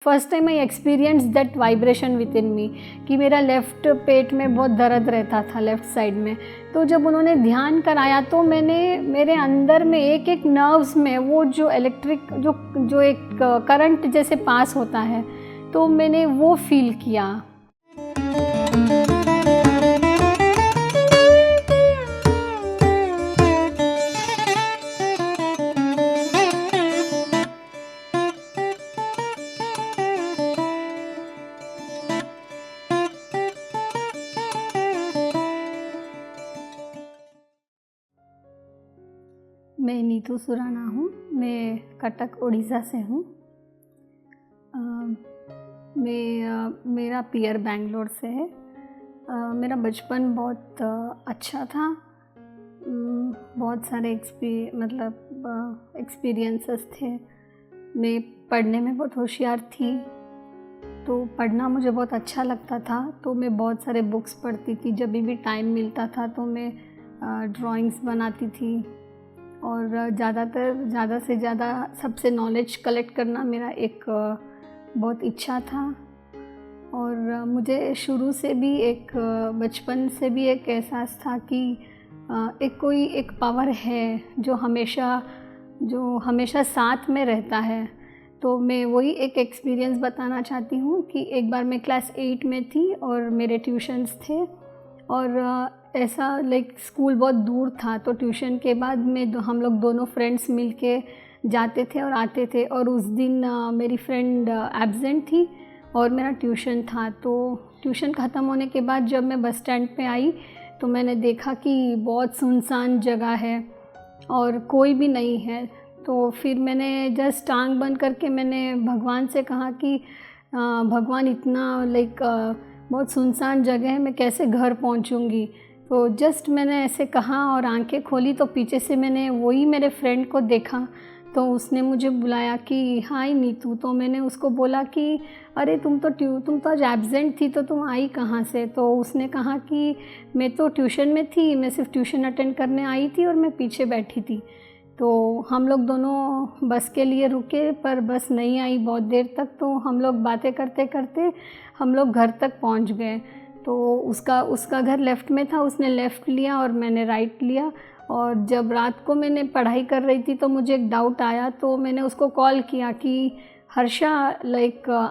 First time I experience that vibration with in me कि मेरा left पेट में बहुत दर्द रहता था लेफ़्ट साइड में। तो जब उन्होंने ध्यान कराया तो मैंने मेरे अंदर में एक एक नर्व्स में वो जो इलेक्ट्रिक जो एक करंट जैसे पास होता है, तो मैंने वो फील किया। मैं नीतू सुराना हूँ। मैं कटक उड़ीसा से हूँ। मेरा पियर बेंगलोर से है। मेरा बचपन बहुत अच्छा था। बहुत सारे एक्सपीरियंसेस थे। मैं पढ़ने में बहुत होशियार थी, तो पढ़ना मुझे बहुत अच्छा लगता था। तो मैं बहुत सारे बुक्स पढ़ती थी। जब भी टाइम मिलता था तो मैं ड्राइंग्स बनाती थी और ज़्यादा से ज़्यादा सबसे नॉलेज कलेक्ट करना मेरा एक बहुत इच्छा था। और मुझे शुरू से भी बचपन से भी एक एहसास था कि कोई एक पावर है जो हमेशा साथ में रहता है। तो मैं वही एक एक्सपीरियंस बताना चाहती हूँ कि एक बार मैं क्लास 8 में थी और मेरे ट्यूशन्स थे और ऐसा स्कूल बहुत दूर था, तो ट्यूशन के बाद हम लोग दोनों फ्रेंड्स मिलके जाते थे और आते थे। और उस दिन मेरी फ्रेंड एब्सेंट थी और मेरा ट्यूशन था। तो ट्यूशन ख़त्म होने के बाद जब मैं बस स्टैंड पे आई तो मैंने देखा कि बहुत सुनसान जगह है और कोई भी नहीं है। तो फिर मैंने जस्ट आँख बंद करके मैंने भगवान से कहा कि भगवान इतना बहुत सुनसान जगह है, मैं कैसे घर पहुंचूंगी। तो जस्ट मैंने ऐसे कहा और आंखें खोली तो पीछे से मैंने वही मेरे फ्रेंड को देखा। तो उसने मुझे बुलाया कि हाय नीतू। तो मैंने उसको बोला कि अरे तुम तो आज एब्सेंट थी, तो तुम आई कहाँ से। तो उसने कहा कि मैं तो ट्यूशन में थी, मैं सिर्फ ट्यूशन अटेंड करने आई थी और मैं पीछे बैठी थी। तो हम लोग दोनों बस के लिए रुके पर बस नहीं आई बहुत देर तक। तो हम लोग बातें करते करते हम लोग घर तक पहुंच गए। तो उसका घर लेफ़्ट में था, उसने लेफ़्ट लिया और मैंने राइट लिया। और जब रात को मैंने पढ़ाई कर रही थी तो मुझे एक डाउट आया, तो मैंने उसको कॉल किया कि हर्षा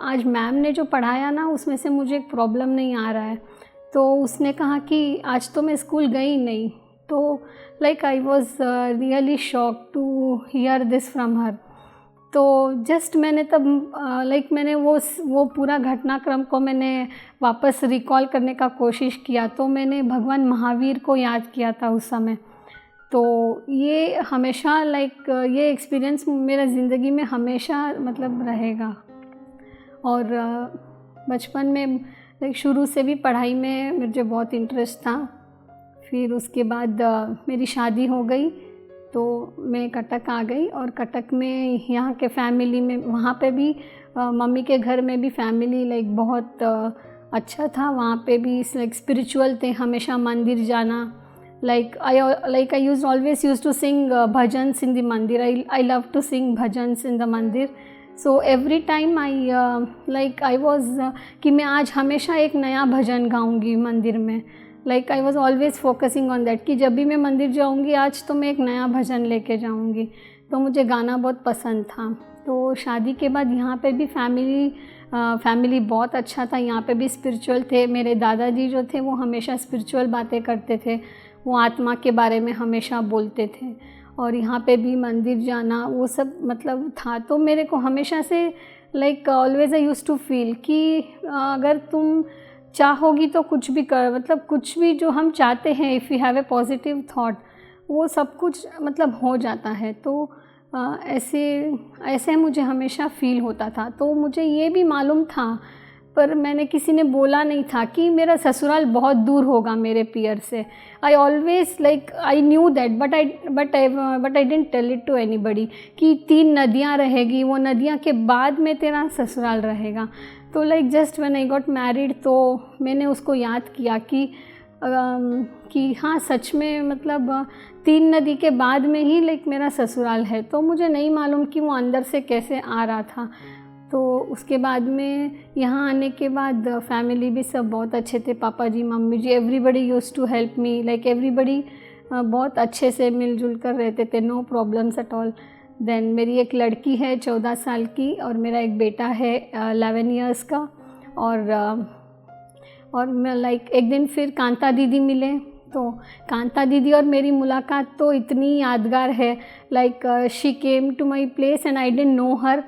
आज मैम ने जो पढ़ाया ना उसमें से मुझे एक प्रॉब्लम नहीं आ रहा है। तो उसने कहा कि आज तो मैं स्कूल गई नहीं। तो I was really shock to hear this from her. तो जस्ट मैंने तब मैंने वो पूरा घटनाक्रम को मैंने वापस रिकॉल करने का कोशिश किया। तो मैंने भगवान महावीर को याद किया था उस समय। तो ये हमेशा ये एक्सपीरियंस मेरा ज़िंदगी में हमेशा रहेगा। और बचपन में शुरू से भी पढ़ाई में मुझे बहुत इंटरेस्ट था। फिर उसके बाद मेरी शादी हो गई तो मैं कटक आ गई। और कटक में यहाँ के फैमिली में वहाँ पे भी मम्मी के घर में भी फैमिली बहुत अच्छा था। वहाँ पे भी स्पिरिचुअल थे, हमेशा मंदिर जाना। I always used to sing bhajans in the mandir. I love to sing bhajans in the mandir. So every time I was कि मैं आज हमेशा एक नया भजन गाऊंगी मंदिर में। I was always focusing on that कि जब भी मैं मंदिर जाऊंगी आज तो मैं एक नया भजन लेके जाऊंगी। तो मुझे गाना बहुत पसंद था। तो शादी के बाद यहाँ पे भी फैमिली बहुत अच्छा था। यहाँ पे भी स्पिरिचुअल थे। मेरे दादाजी जो थे वो हमेशा स्पिरिचुअल बातें करते थे, वो आत्मा के बारे में हमेशा बोलते थे। और यहाँ पे भी मंदिर जाना वो सब था। तो मेरे को हमेशा से always I use to feel कि अगर तुम चाहोगी तो कुछ भी कर, कुछ भी जो हम चाहते हैं, if you have a positive thought, वो सब कुछ हो जाता है। तो ऐसे मुझे हमेशा फील होता था। तो मुझे ये भी मालूम था पर मैंने किसी ने बोला नहीं था कि मेरा ससुराल बहुत दूर होगा मेरे पियर से। I always I knew that but I didn't tell it to anybody कि 3 नदियाँ रहेगी, वो नदियाँ के बाद में तेरा ससुराल रहेगा। तो just when I got married तो मैंने उसको याद किया कि हाँ सच में 3 नदी के बाद में ही मेरा ससुराल है। तो मुझे नहीं मालूम कि वो अंदर से कैसे आ रहा था। तो उसके बाद में यहाँ आने के बाद फैमिली भी सब बहुत अच्छे थे, पापा जी, मम्मी जी, everybody used to help me, like everybody बहुत अच्छे से मिलजुल कर रहते थे, no problems at all. Then मेरी एक लड़की है 14 साल की और मेरा एक बेटा है 11 इयर्स का। और मैं लाइक एक दिन फिर कांता दीदी मिले, तो कांता दीदी और मेरी मुलाकात तो इतनी यादगार है। Like she came to my place and I didn't know her,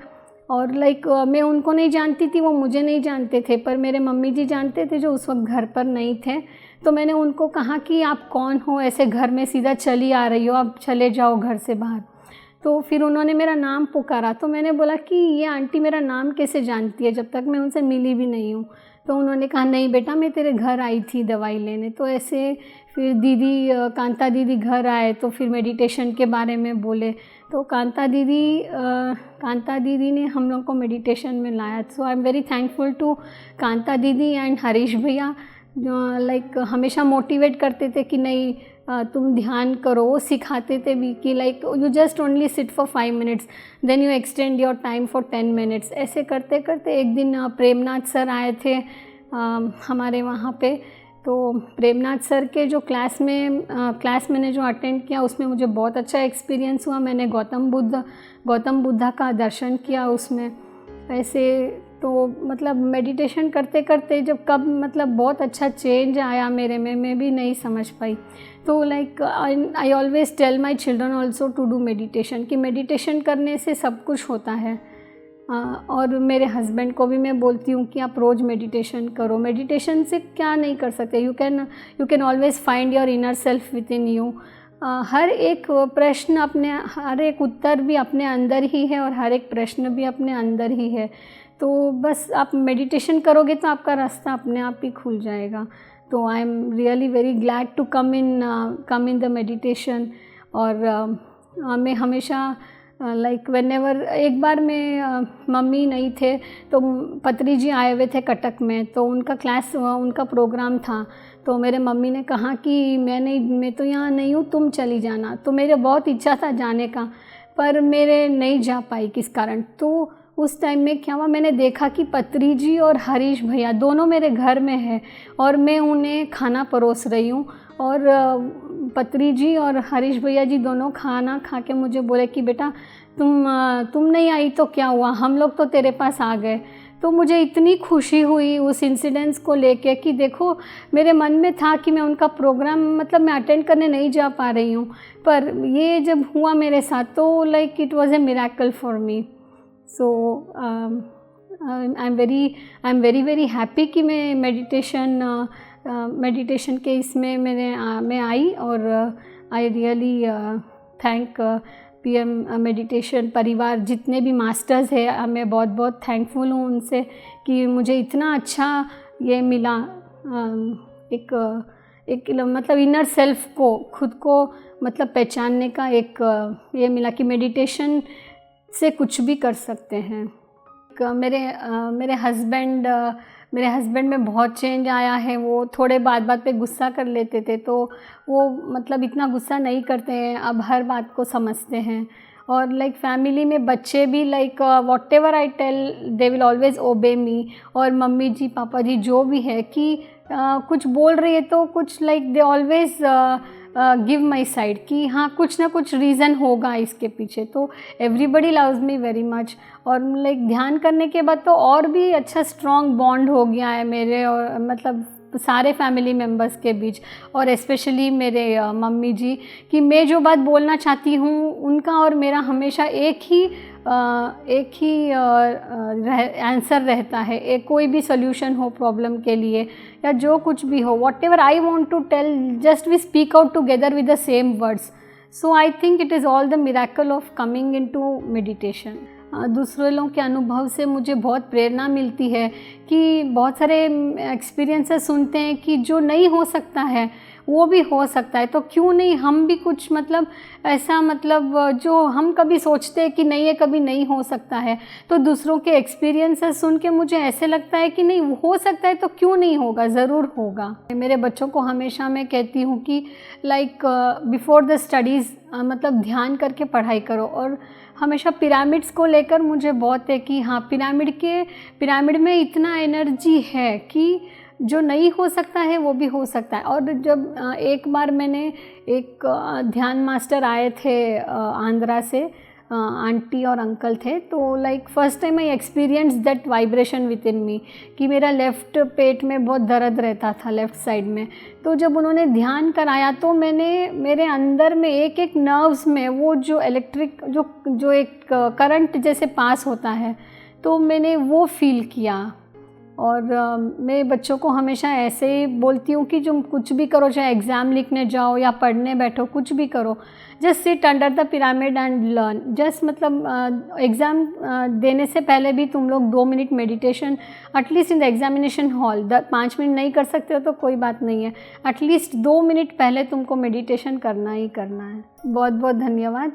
और लाइक मैं उनको नहीं जानती थी, वो मुझे नहीं जानते थे, पर मेरे मम्मी जी जानते थे जो उस वक्त घर पर नहीं थे। तो मैंने उनको कहा कि आप कौन हो, ऐसे घर में सीधा चली आ रही हो, आप चले जाओ घर से बाहर। तो फिर उन्होंने मेरा नाम पुकारा, तो मैंने बोला कि ये आंटी मेरा नाम कैसे जानती है, जब तक मैं उनसे मिली भी नहीं हूँ। तो उन्होंने कहा नहीं बेटा, मैं तेरे घर आई थी दवाई लेने। तो ऐसे फिर दीदी, कांता दीदी घर आए, तो फिर मेडिटेशन के बारे में बोले। तो कांता दीदी ने हम लोग को मेडिटेशन में लाया। So I am very thankful to Kanta didi and Harish भैया, जो लाइक हमेशा मोटिवेट करते थे कि नहीं तुम ध्यान करो। वो सिखाते थे भी कि like you just only sit for 5 minutes, then you extend your time for 10 minutes. ऐसे करते करते एक दिन प्रेमनाथ सर आए थे हमारे वहाँ पे। तो प्रेमनाथ सर के जो क्लास मैंने जो अटेंड किया, उसमें मुझे बहुत अच्छा एक्सपीरियंस हुआ। मैंने गौतम बुद्धा का दर्शन किया उसमें। ऐसे तो मतलब मेडिटेशन करते करते जब कब मतलब बहुत अच्छा चेंज आया मेरे में, मैं भी नहीं समझ पाई। तो like I always tell my children also to do meditation, कि मेडिटेशन करने से सब कुछ होता है। और मेरे हस्बैंड को भी मैं बोलती हूँ कि आप रोज़ मेडिटेशन करो। मेडिटेशन से क्या नहीं कर सकते, you can always find your inner self with in you. हर एक प्रश्न हर एक उत्तर भी अपने अंदर ही है, और हर एक प्रश्न भी अपने अंदर ही है। तो बस आप मेडिटेशन करोगे तो आपका रास्ता अपने आप ही खुल जाएगा। तो I am really very glad to come in the meditation. और मैं हमेशा लाइक व्हेनेवर, एक बार मैं मम्मी नहीं थे तो पत्री जी आए हुए थे कटक में, तो उनका प्रोग्राम था। तो मेरे मम्मी ने कहा कि मैं तो यहाँ नहीं हूँ, तुम चली जाना। तो मेरे बहुत इच्छा था जाने का, पर मेरे नहीं जा पाई किस कारण। तो उस टाइम में क्या हुआ, मैंने देखा कि पत्री जी और हरीश भैया दोनों मेरे घर में है और मैं उन्हें खाना परोस रही हूँ। और पत्री जी और हरीश भैया जी दोनों खाना खा के मुझे बोले कि बेटा तुम नहीं आई तो क्या हुआ, हम लोग तो तेरे पास आ गए। तो मुझे इतनी खुशी हुई उस इंसिडेंस को लेके कि देखो, मेरे मन में था कि मैं उनका प्रोग्राम मतलब मैं अटेंड करने नहीं जा पा रही हूँ, पर ये जब हुआ मेरे साथ तो like it was a miracle for me. So I am very happy कि मैं मेडिटेशन के इसमें मैं आई। और I really thank PM meditation परिवार, जितने भी मास्टर्स हैं, मैं बहुत बहुत थैंकफुल हूँ उनसे कि मुझे इतना अच्छा ये मिला। एक मतलब इनर सेल्फ को, खुद को मतलब पहचानने का एक ये मिला कि मेडिटेशन से कुछ भी कर सकते हैं। मेरे हस्बैंड में बहुत चेंज आया है। वो थोड़े बात पे गुस्सा कर लेते थे, तो वो मतलब इतना गुस्सा नहीं करते हैं, अब हर बात को समझते हैं। और लाइक फैमिली में बच्चे भी like what ever I tell they will always obey me. और मम्मी जी पापा जी जो भी है कि कुछ बोल रही है तो कुछ like they always give my side कि हाँ कुछ ना कुछ रीज़न होगा इसके पीछे। तो everybody loves me very much. और लाइक ध्यान करने के बाद तो और भी अच्छा स्ट्रॉन्ग बॉन्ड हो गया है मेरे और मतलब सारे फैमिली मेम्बर्स के बीच, और स्पेशली मेरे मम्मी जी, कि मैं जो बात बोलना चाहती हूँ उनका और मेरा हमेशा एक ही आंसर रहता है। एक कोई भी सोल्यूशन हो प्रॉब्लम के लिए या जो कुछ भी हो, what ever I want to tell, just we speak out together with the same words. So I think it is all the miracle of coming into meditation. दूसरे लोगों के अनुभव से मुझे बहुत प्रेरणा मिलती है कि बहुत सारे एक्सपीरियंसेस सुनते हैं कि जो नहीं हो सकता है वो भी हो सकता है। तो क्यों नहीं हम भी कुछ मतलब ऐसा मतलब जो हम कभी सोचते हैं कि नहीं ये कभी नहीं हो सकता है, तो दूसरों के एक्सपीरियंसेस सुन के मुझे ऐसे लगता है कि नहीं हो सकता है, तो क्यों नहीं होगा, ज़रूर होगा। मेरे बच्चों को हमेशा मैं कहती हूँ कि लाइक बिफोर द स्टडीज़ मतलब ध्यान करके पढ़ाई करो। और हमेशा पिरामिड्स को लेकर मुझे बहुत है कि हाँ, पिरामिड में इतना एनर्जी है कि जो नहीं हो सकता है वो भी हो सकता है। और जब एक बार मैंने एक ध्यान मास्टर आए थे आंध्रा से, आंटी और अंकल थे, तो like first time I experience that vibration with in me कि मेरा लेफ़्ट पेट में बहुत दर्द रहता था लेफ़्ट साइड में। तो जब उन्होंने ध्यान कराया तो मेरे अंदर में एक एक नर्व्स में वो जो इलेक्ट्रिक जो एक करंट जैसे पास होता है, तो मैंने वो फील किया। और मैं बच्चों को हमेशा ऐसे ही बोलती हूँ कि तुम कुछ भी करो, चाहे एग्ज़ाम लिखने जाओ या पढ़ने बैठो, कुछ भी करो, just sit under the pyramid and learn. Just मतलब एग्ज़ाम देने से पहले भी तुम लोग 2 minute meditation at least in the examination hall, 5 minute नहीं कर सकते हो तो कोई बात नहीं है, एटलीस्ट 2 मिनट पहले तुमको मेडिटेशन करना ही करना है। बहुत बहुत धन्यवाद।